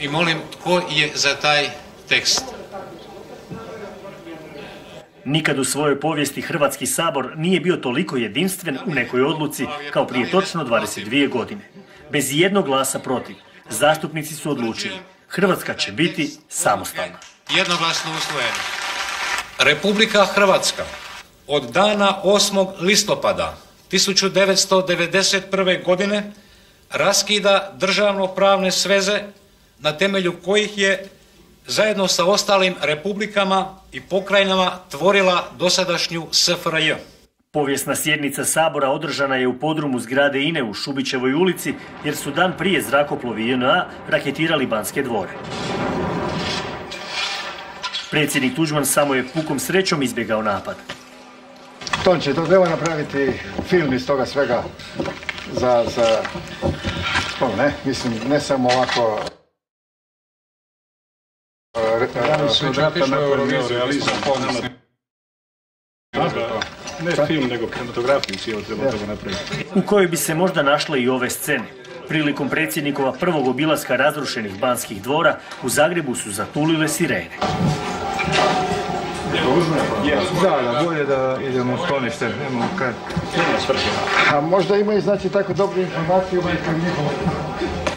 I molim, tko je za taj tekst? Nikad u svojoj povijesti Hrvatski sabor nije bio toliko jedinstven u nekoj odluci kao prije točno 22 godine. Bez jednog glasa protiv, zastupnici su odlučili, Hrvatska će biti samostalna. Jednoglasno usvojeno. Republika Hrvatska od dana 8. listopada 1991. godine raskida državno-pravne sveze na temelju kojih je zajedno sa ostalim republikama i pokrajinama tvorila dosadašnju SFRJ. Povijesna sjednica Sabora održana je u podrumu zgrade INE u Šubićevoj ulici jer su dan prije zrakoplovi JNA raketirali Banske dvore. Predsjednik Tuđman samo je pukom srećom izbjegao napad. Tonči, to treba napraviti film iz toga svega za ne? Mislim, ne samo ovako... Ne film, nego kinematografiju si treba toga napraviti. U kojoj bi se možda našle i ove scene. Prilikom predsjednikova prvog obilaska razrušenih Banskih dvora u Zagrebu su zatulile sirene. Da, bolje da idemo u sklonište. A možda imaju, znači, tako dobru informaciju.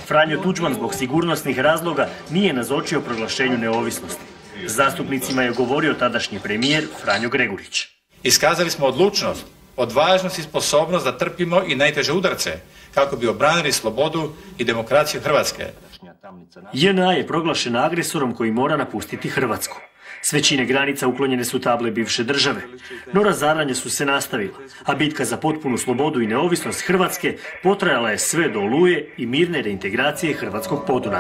Franjo Tuđman zbog sigurnosnih razloga nije nazočio proglašenju neovisnosti. Zastupnicima je govorio tadašnji premijer Franjo Gregurić. Iskazali smo odlučnost, odvažnost i sposobnost da trpimo i najteže udarce kako bi obranili slobodu i demokraciju Hrvatske. JNA je proglašena agresorom koji mora napustiti Hrvatsku. S većine granica uklonjene su table bivše države, no razaranja su se nastavila, a bitka za potpunu slobodu i neovisnost Hrvatske potrajala je sve do Oluje i mirne reintegracije hrvatskog Podunavlja.